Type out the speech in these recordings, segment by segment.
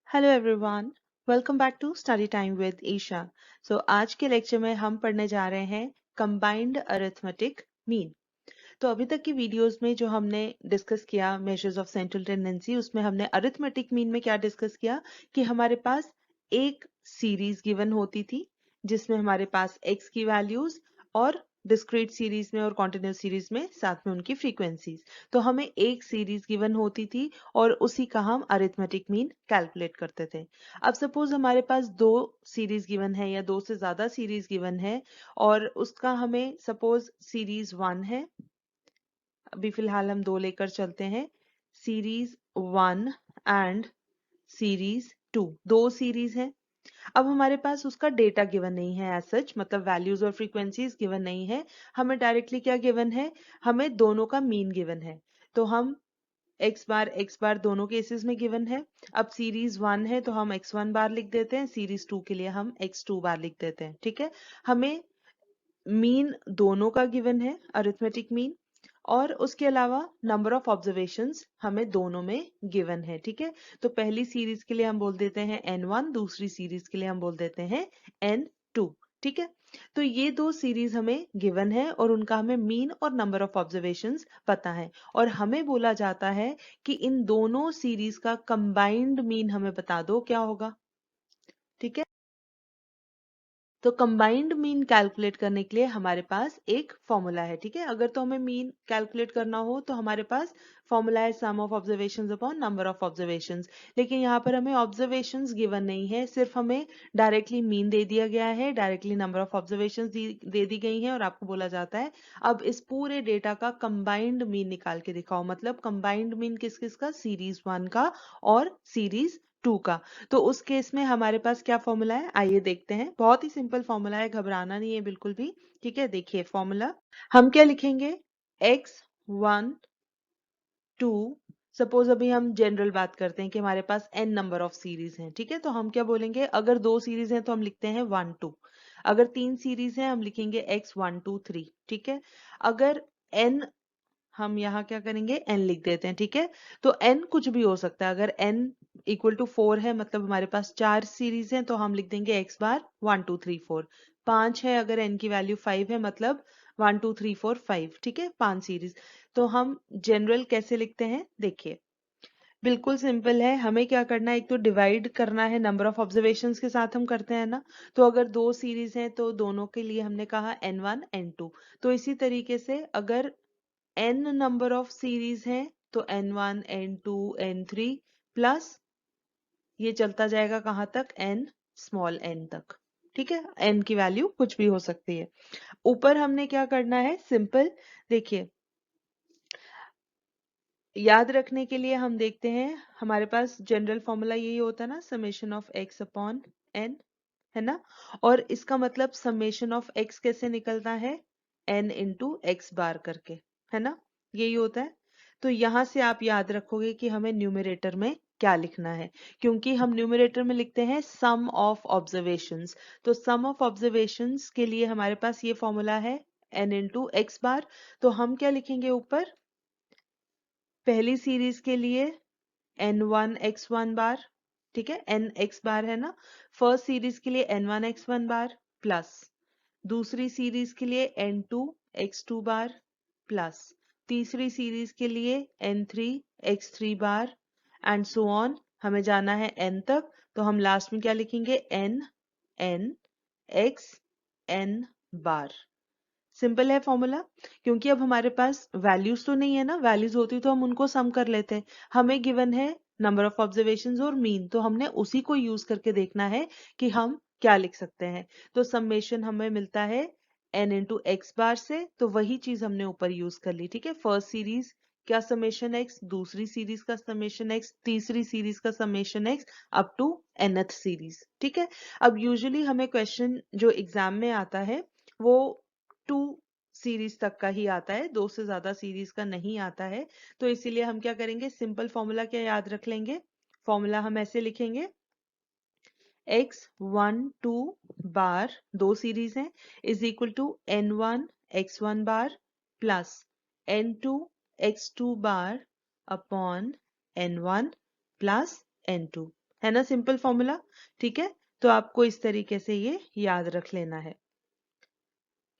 Hello everyone, welcome back to study time with Isha. आज के lecture में हम पढ़ने जा रहे हैं कंबाइंड अरिथमेटिक मीन। तो अभी तक की वीडियोस में जो हमने डिस्कस किया मेजर्स ऑफ सेंट्रल टेंडेंसी, उसमें हमने अरिथमेटिक मीन में क्या डिस्कस किया कि हमारे पास एक सीरीज गिवन होती थी जिसमें हमारे पास एक्स की वैल्यूज और डिस्क्रीट सीरीज में और कॉन्टिन्यूस सीरीज में साथ में उनकी फ्रीक्वेंसीज। तो हमें एक सीरीज गिवन होती थी और उसी का हम अरिथमेटिक मीन कैलकुलेट करते थे। अब सपोज हमारे पास दो सीरीज गिवन है या दो से ज्यादा सीरीज गिवन है और उसका हमें सपोज सीरीज 1 है, अभी फिलहाल हम दो लेकर चलते हैं, सीरीज 1 एंड सीरीज 2, दो सीरीज है। अब हमारे पास उसका डेटा गिवन नहीं है एज सच, मतलब वैल्यूज और फ्रीक्वेंसीज गिवन नहीं है। हमें डायरेक्टली क्या गिवन है, हमें दोनों का मीन गिवन है। तो हम x बार दोनों केसेस में गिवन है। अब सीरीज 1 है तो हम x1 बार लिख देते हैं, सीरीज 2 के लिए हम x2 बार लिख देते हैं। ठीक है, हमें मीन दोनों का गिवन है, अरिथमेटिक मीन, और उसके अलावा नंबर ऑफ ऑब्जर्वेशंस हमें दोनों में गिवन है। ठीक है, तो पहली सीरीज के लिए हम बोल देते हैं n1, दूसरी सीरीज के लिए हम बोल देते हैं n2। ठीक है, तो ये दो सीरीज हमें गिवन है और उनका हमें मीन और नंबर ऑफ ऑब्जर्वेशंस पता है, और हमें बोला जाता है कि इन दोनों सीरीज का कंबाइंड मीन हमें बता दो क्या होगा। ठीक है, तो कंबाइंड मीन कैलकुलेट करने के लिए हमारे पास एक फॉर्मूला है। ठीक है, अगर तो हमें मीन कैलकुलेट करना हो तो हमारे पास फॉर्मूला है sum of observations upon number of observations. लेकिन यहाँ पर हमें ऑब्जर्वेशंस गिवन नहीं है, सिर्फ हमें डायरेक्टली मीन दे दिया गया है, डायरेक्टली नंबर ऑफ ऑब्जर्वेशंस दे दी गई है और आपको बोला जाता है अब इस पूरे डेटा का कंबाइंड मीन निकाल के दिखाओ। मतलब कंबाइंड मीन किस किस का, सीरीज 1 का और सीरीज 2 का। तो उस केस में हमारे पास क्या फॉर्मूला है, आइए देखते हैं। बहुत ही सिंपल फॉर्मूला है, घबराना नहीं है बिल्कुल भी। ठीक है, देखिए फॉर्मूला हम क्या लिखेंगे, x1 2, सपोज अभी हम जनरल बात करते हैं कि हमारे पास n नंबर ऑफ सीरीज हैं। ठीक है, तो हम क्या बोलेंगे, अगर दो सीरीज हैं तो हम लिखते हैं 1 2, अगर तीन सीरीज हैं हम लिखेंगे x1 2 3। ठीक है, अगर n, हम यहाँ क्या करेंगे n लिख देते हैं। ठीक है, तो n कुछ भी हो सकता है, अगर n इक्वल टू 4 है मतलब हमारे पास चार सीरीज हैं तो हम लिख देंगे x बार 1 2 3 4। 5 है, अगर n की वैल्यू 5 है मतलब 1 2 3 4 5। ठीक है, 5 सीरीज। तो हम जनरल कैसे लिखते हैं, देखिए बिल्कुल सिंपल है। हमें क्या करना है, एक तो डिवाइड करना है नंबर ऑफ ऑब्जर्वेशंस के साथ, हम करते हैं ना। तो अगर दो सीरीज हैं तो दोनों के लिए हमने कहा n1 n2। तो इसी तरीके से अगर n नंबर ऑफ सीरीज हैं तो n1 n2 n3 प्लस ये चलता जाएगा कहाँ तक, n स्मॉल n तक। ठीक है, n की वैल्यू कुछ भी हो सकती है। ऊपर हमने क्या करना है, सिंपल, देखिए याद रखने के लिए हम देखते हैं हमारे पास जनरल फॉर्मूला यही होता है ना, summation of x upon n, है ना। और इसका मतलब समेशन ऑफ x कैसे निकलता है, n इंटू एक्स बार करके, है ना, यही होता है। तो यहां से आप याद रखोगे कि हमें न्यूमरेटर में क्या लिखना है, क्योंकि हम न्यूमरेटर में लिखते हैं सम ऑफ ऑब्जर्वेशंस। तो सम ऑफ ऑब्जर्वेशंस के लिए हमारे पास ये फॉर्मूला है n इंटू एक्स बार। तो हम क्या लिखेंगे ऊपर, पहली सीरीज के लिए n1 x1 बार, ठीक है, n x बार है ना। फर्स्ट सीरीज के लिए n1 x1 बार प्लस दूसरी सीरीज के लिए n2 x2 बार प्लस तीसरी सीरीज के लिए n3 x3 bar and so on. हमें जाना है n तक, तो हम लास्ट में क्या लिखेंगे, n n x n बार। सिंपल है फॉर्मूला, क्योंकि अब हमारे पास वैल्यूज तो नहीं है ना, वैल्यूज होती तो हम उनको सम कर लेते। हमें गिवन है नंबर ऑफ ऑब्जर्वेशंस और मीन, तो हमने उसी को यूज करके देखना है कि हम क्या लिख सकते हैं। तो समेशन हमें मिलता है n इंटू एक्स बार से, तो वही चीज हमने ऊपर यूज कर ली। ठीक है, फर्स्ट सीरीज का समेशन x, दूसरी सीरीज का समेशन x, तीसरी सीरीज का summation x up to nth series. ठीक है, अब यूजुअली हमें क्वेश्चन जो एग्जाम में आता है वो 2 सीरीज तक का ही आता है, दो से ज्यादा सीरीज का नहीं आता है। तो इसीलिए हम क्या करेंगे, सिंपल फॉर्मूला क्या याद रख लेंगे, फॉर्मूला हम ऐसे लिखेंगे, x1 2 बार, दो सीरीज हैं, is equal to n1 x1 bar plus n2 x2 bar upon n1 plus n2। है ना सिंपल फॉर्मूला। ठीक है, तो आपको इस तरीके से ये याद रख लेना है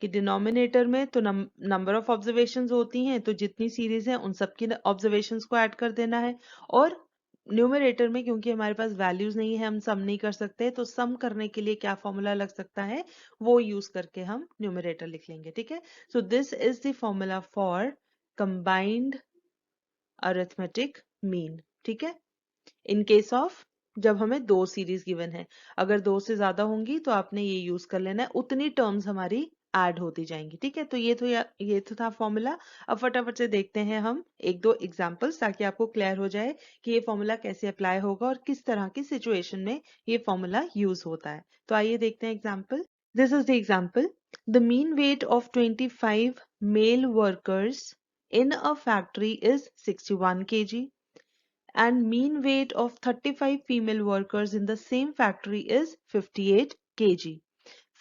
कि डिनोमिनेटर में तो नंबर ऑफ ऑब्जर्वेशंस होती हैं, तो जितनी सीरीज है उन सबकी ऑब्जर्वेशंस को ऐड कर देना है। और न्यूमरेटर में क्योंकि हमारे पास वैल्यूज नहीं है, हम सम नहीं कर सकते, तो सम करने के लिए क्या फॉर्मूला लग सकता है वो यूज करके हम न्यूमरेटर लिख लेंगे। ठीक है, सो this is the formula for combined arithmetic mean. ठीक है, इन केस ऑफ जब हमें दो सीरीज गिवन है, अगर दो से ज्यादा होंगी तो आपने ये यूज कर लेना है, उतनी टर्म्स हमारी ऐड होती जाएंगी। ठीक है, तो ये तो था फॉर्मूला। अब फटाफट से देखते हैं हम एक दो एग्जांपल्स, ताकि आपको क्लियर हो जाए कि ये फॉर्मूला कैसे अप्लाई होगा और किस तरह की सिचुएशन में ये फॉर्मूला यूज होता है। तो आइए देखते हैं example. This is the example. The mean weight of 25 male workers in a factory is 61 kg and mean weight of 35 female workers in the same factory is 58 kg.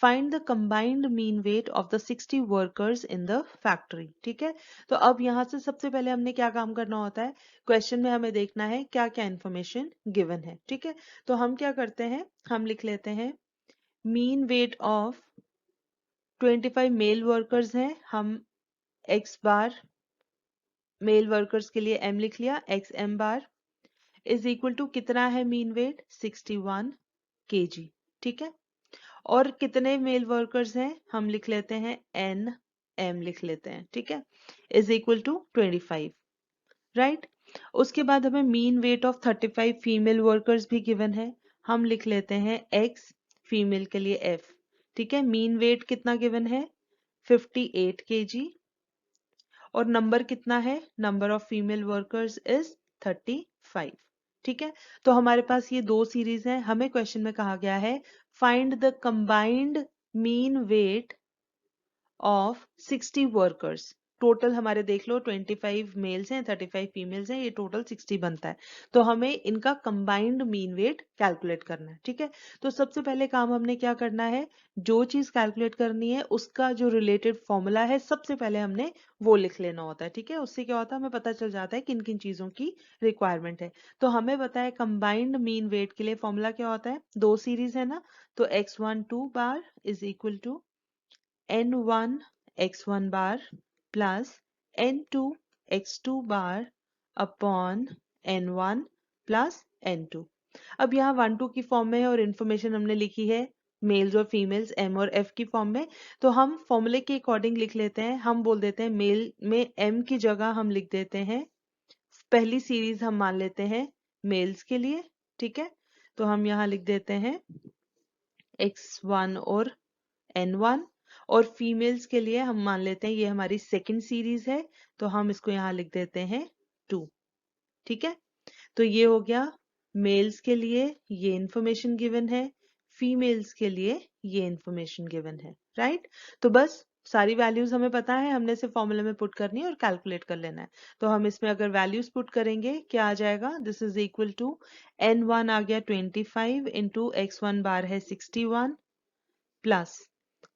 Find the combined mean weight of the 60 workers in the factory. ठीक है, तो अब यहाँ से सबसे पहले हमने क्या काम करना होता है, क्वेश्चन में हमें देखना है क्या क्या इन्फॉर्मेशन गिवन है। ठीक है, तो हम क्या करते हैं, हम लिख लेते हैं mean weight of 25 male workers हैं, हम x बार मेल वर्कर्स के लिए m लिख लिया, x m bar is equal to कितना है मीन वेट 61 kg। ठीक है, और कितने मेल वर्कर्स हैं, हम लिख लेते हैं n m लिख लेते हैं। ठीक है, इज इक्वल टू 25, राइट। उसके बाद हमें mean weight of 35 female workers भी गिवन है, हम लिख लेते हैं x, फीमेल के लिए f। ठीक है, मीन वेट कितना गिवन है 58 kg, और नंबर कितना है, number of female workers is 35। ठीक है, तो हमारे पास ये दो सीरीज हैं, हमें क्वेश्चन में कहा गया है find the combined mean weight of 60 workers. Total हमारे देख लो 25 मेल्स हैं, 35 फीमेल्स हैं, ये टोटल 60 बनता है। तो हमें इनका कंबाइंड मीन वेट कैलकुलेट करना है। ठीक है, तो सबसे पहले काम हमने क्या करना है, जो चीज कैलकुलेट करनी है उसका जो रिलेटेड फॉर्मूला है सबसे पहले हमने वो लिख लेना होता है। ठीक है, उससे क्या होता है, हमें पता चल जाता है किन किन चीजों की रिक्वायरमेंट है। तो हमें पता है कंबाइंड मीन वेट के लिए फॉर्मूला क्या होता है, दो सीरीज है ना, तो x12 bar is equal to n1 x1 bar plus n2 x2 bar upon n1 plus n2। अब यहाँ 1 2 की फॉर्म में है और इन्फॉर्मेशन हमने लिखी है मेल्स और फीमेल्स m और f की फॉर्म में, तो हम फॉर्मूले के अकॉर्डिंग लिख लेते हैं। हम बोल देते हैं मेल में m की जगह हम लिख देते हैं, पहली सीरीज हम मान लेते हैं मेल्स के लिए। ठीक है, तो हम यहाँ लिख देते हैं x1 और n1, और फीमेल्स के लिए हम मान लेते हैं ये हमारी सेकंड सीरीज है, तो हम इसको यहाँ लिख देते हैं 2। ठीक है, तो ये हो गया मेल्स के लिए ये इंफॉर्मेशन गिवन है, फीमेल्स के लिए ये इंफॉर्मेशन गिवन है, राइट। तो बस सारी वैल्यूज हमें पता है, हमने सिर्फ फॉर्मूले में पुट करनी है और कैलकुलेट कर लेना है। तो हम इसमें अगर वैल्यूज पुट करेंगे क्या आ जाएगा, this is equal to n1 आ गया 25 इंटू x1 बार है 61 प्लस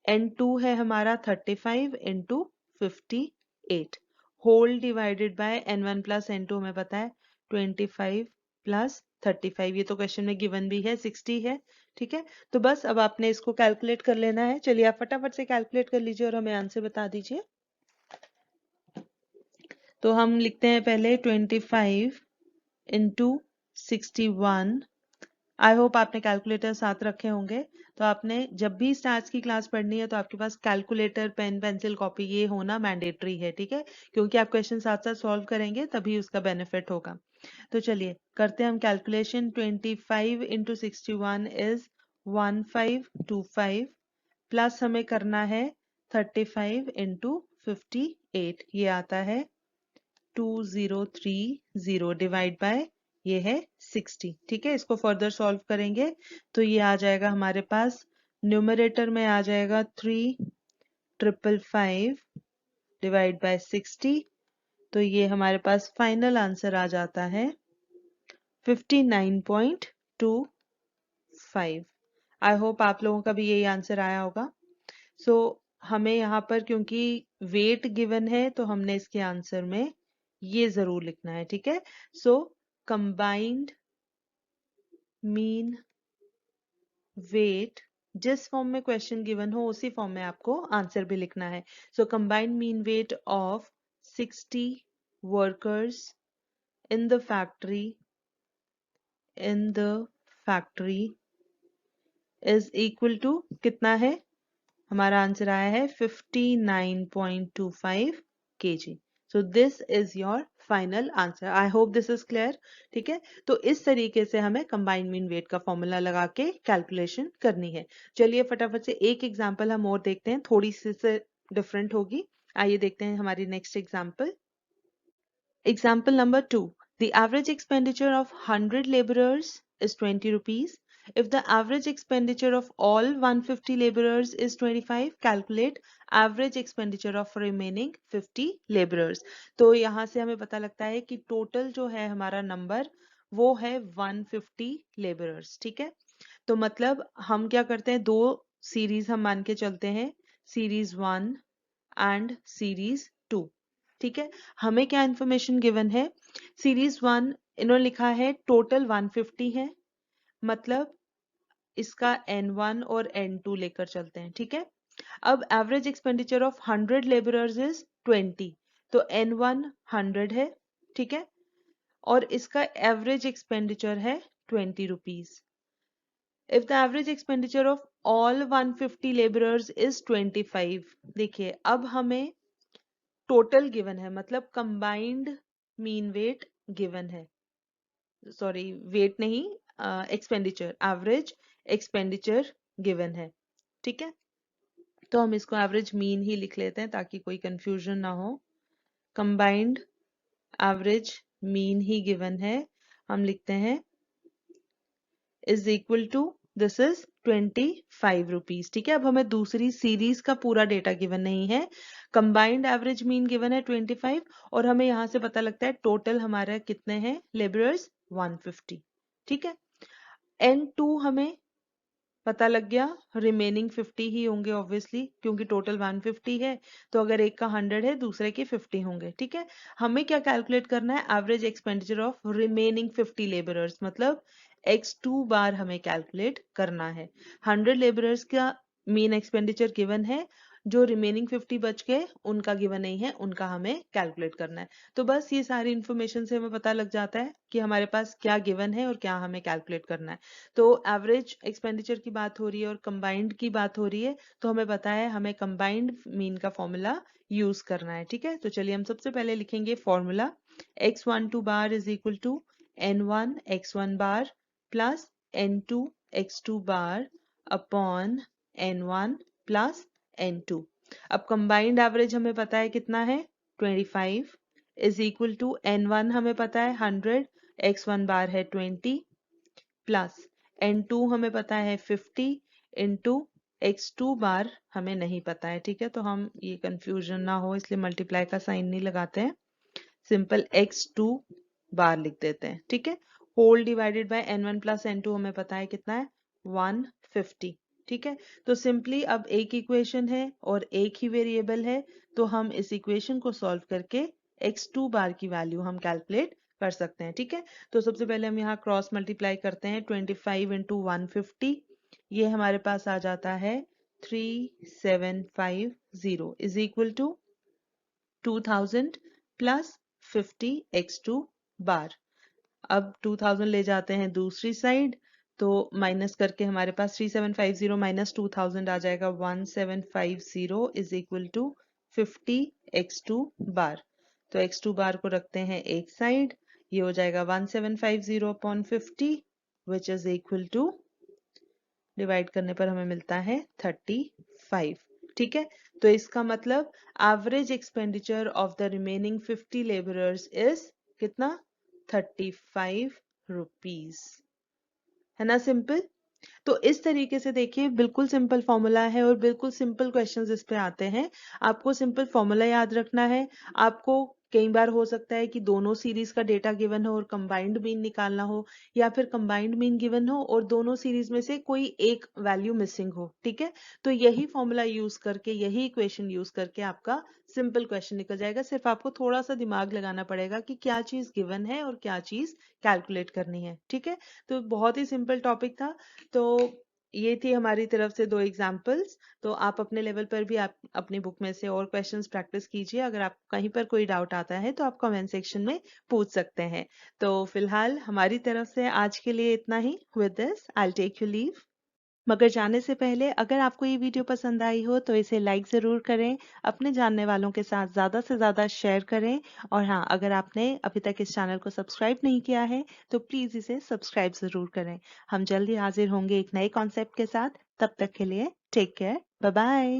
n2 है हमारा 35 into 58 whole divided by n1 plus n2 हमें पता है 25 प्लस 35, ये तो क्वेश्चन में गिवन भी है 60 है। ठीक है, तो बस अब आपने इसको कैलकुलेट कर लेना है। चलिए आप फटाफट से कैलकुलेट कर लीजिए और हमें आंसर बता दीजिए। तो हम लिखते हैं पहले 25 इंटू 61। आई होप आपने कैलकुलेटर साथ रखे होंगे। तो आपने जब भी स्टैट्स की क्लास पढ़नी है तो आपके पास कैलकुलेटर पेन पेंसिल कॉपी ये होना मैंडेटरी है। ठीक है, क्योंकि आप क्वेश्चन साथ साथ सॉल्व करेंगे तभी उसका बेनिफिट होगा। तो चलिए करते हैं हम कैलकुलेशन। 25 इंटू 61 इज 1525 प्लस हमें करना है 35 इंटू 58, ये आता है 2030 डिवाइड बाय ये है 60। ठीक है, इसको फर्दर सॉल्व करेंगे तो ये आ जाएगा हमारे पास, न्यूमरेटर में आ जाएगा 3555 डिवाइड बाय 60, तो ये हमारे पास फाइनल आंसर आ जाता है 59.25। आई होप आप लोगों का भी यही आंसर आया होगा। सो हमें यहाँ पर क्योंकि वेट गिवन है तो हमने इसके आंसर में ये जरूर लिखना है। ठीक है, सो कंबाइंड मीन वेट, जिस फॉर्म में क्वेश्चन गिवन हो उसी फॉर्म में आपको आंसर भी लिखना है। So combined mean weight of 60 workers in the factory is equal to कितना है, हमारा आंसर आया है 59.25 kg। So this is your final answer. I hope this is clear. ठीक है, तो इस तरीके से हमें कंबाइंड मीन वेट का फॉर्मूला लगा के कैलकुलेशन करनी है। चलिए फटाफट से एक एग्जांपल हम और देखते हैं, थोड़ी सी से डिफरेंट होगी। आइए देखते हैं हमारी next example. Example number 2. The average expenditure of 100 laborers is 20 rupees. If the average expenditure of all 150 laborers is 25, calculate average expenditure of remaining 50 laborers. तो यहाँ से हमें पता लगता है कि टोटल जो है हमारा नंबर वो है 150 laborers। ठीक है, तो मतलब हम क्या करते हैं, दो सीरीज हम मान के चलते हैं, सीरीज 1 एंड सीरीज 2। ठीक है, हमें क्या इंफॉर्मेशन गिवन है, सीरीज 1 इन्होंने लिखा है टोटल 150 है, मतलब इसका N1 और N2 लेकर चलते हैं। ठीक है, अब average expenditure of 100 labourers is 20, तो N1 100 है। ठीक है, और इसका एवरेज एक्सपेंडिचर है 20 rupees. If the average expenditure of all 150 labourers is 25, देखिए अब हमें टोटल गिवन है, मतलब कंबाइंड मीन वेट गिवन है, सॉरी वेट नहीं, एक्सपेंडिचर, एवरेज एक्सपेंडिचर गिवन है। ठीक है, तो हम इसको एवरेज मीन ही लिख लेते हैं ताकि कोई कंफ्यूजन ना हो। कंबाइंड एवरेज मीन ही गिवन है, हम लिखते हैं is equal to this is 25 rupees. ठीक है, अब हमें दूसरी सीरीज का पूरा डेटा गिवन नहीं है, कंबाइंड एवरेज मीन गिवन है 25, और हमें यहां से पता लगता है टोटल हमारा कितने हैं लेबरर्स 150। ठीक है, N2 हमें पता लग गया, रिमेनिंग 50 ही होंगे ऑब्वियसली, क्योंकि टोटल 150 है, तो अगर एक का 100 है दूसरे के 50 होंगे। ठीक है, हमें क्या कैलकुलेट करना है, average expenditure of remaining 50 labourers, मतलब x2 बार हमें कैलकुलेट करना है। 100 लेबरर्स का मीन एक्सपेंडिचर गिवन है, जो रिमेनिंग 50 बच गए उनका गिवन नहीं है, उनका हमें कैलकुलेट करना है। तो बस ये सारी इन्फॉर्मेशन से हमें पता लग जाता है कि हमारे पास क्या गिवन है और क्या हमें कैलकुलेट करना है। तो एवरेज एक्सपेंडिचर की बात हो रही है और कंबाइंड की बात हो रही है, तो हमें पता है हमें कंबाइंड मीन का फॉर्मूला यूज करना है। ठीक है, तो चलिए हम सबसे पहले लिखेंगे formula, x12 bar is equal to n1 x1 bar plus n2 x2 bar upon n1 plus n2। अब कंबाइंड एवरेज हमें पता है कितना है 25 इज इक्वल टू n1 हमें पता है 100, x1 बार है 20 प्लस N2 हमें पता है 50 इंटू x2 बार हमें नहीं पता है। ठीक है, तो हम ये कंफ्यूजन ना हो इसलिए मल्टीप्लाई का साइन नहीं लगाते हैं, सिंपल x2 बार लिख देते हैं। ठीक है, whole divided by n1 plus n2 हमें पता है कितना है 150। ठीक है, तो सिंपली अब एक इक्वेशन है और एक ही वेरिएबल है, तो हम इस इक्वेशन को सॉल्व करके x2 बार की वैल्यू हम कैलकुलेट कर सकते हैं। ठीक है, तो सबसे पहले हम यहाँ क्रॉस मल्टीप्लाई करते हैं, 25 इंटू 150, ये हमारे पास आ जाता है 3750 is equal to 2000 plus 50 x2 bar. अब 2000 ले जाते हैं दूसरी साइड, तो माइनस करके हमारे पास 3750 माइनस 2000 आ जाएगा 1750 इज इक्वल टू 50 x2 बार। तो x2 बार को रखते हैं एक साइड, ये हो जाएगा 1750 upon 50 which is equal to, divide करने पर हमें मिलता है 35। ठीक है, तो इसका मतलब average expenditure of the remaining 50 labourers is कितना 35 रुपीज, है ना सिंपल। तो इस तरीके से देखिए बिल्कुल सिंपल फॉर्मूला है और बिल्कुल सिंपल क्वेश्चंस इस पे आते हैं। आपको सिंपल फॉर्मूला याद रखना है, आपको कई बार हो सकता है कि दोनों सीरीज का डेटा गिवन हो और कंबाइंड मीन निकालना हो, या फिर कंबाइंड मीन गिवन हो और दोनों सीरीज में से कोई एक वैल्यू मिसिंग हो। ठीक है, तो यही फॉर्मूला यूज करके, यही इक्वेशन यूज करके आपका सिंपल क्वेश्चन निकल जाएगा। सिर्फ आपको थोड़ा सा दिमाग लगाना पड़ेगा कि क्या चीज गिवन है और क्या चीज कैलकुलेट करनी है। ठीक है, तो बहुत ही सिंपल टॉपिक था। तो ये थी हमारी तरफ से दो एग्जाम्पल्स। तो आप अपने लेवल पर भी आप अपनी बुक में से और क्वेश्चंस प्रैक्टिस कीजिए। अगर आप कहीं पर कोई डाउट आता है तो आप कमेंट सेक्शन में पूछ सकते हैं। तो फिलहाल हमारी तरफ से आज के लिए इतना ही। With this I will take you leave. मगर जाने से पहले अगर आपको ये वीडियो पसंद आई हो तो इसे लाइक ज़रूर करें, अपने जानने वालों के साथ ज़्यादा से ज़्यादा शेयर करें। और हाँ, अगर आपने अभी तक इस चैनल को सब्सक्राइब नहीं किया है तो प्लीज़ इसे सब्सक्राइब ज़रूर करें। हम जल्दी हाजिर होंगे एक नए कॉन्सेप्ट के साथ। तब तक के लिए टेक केयर, बाय बाय।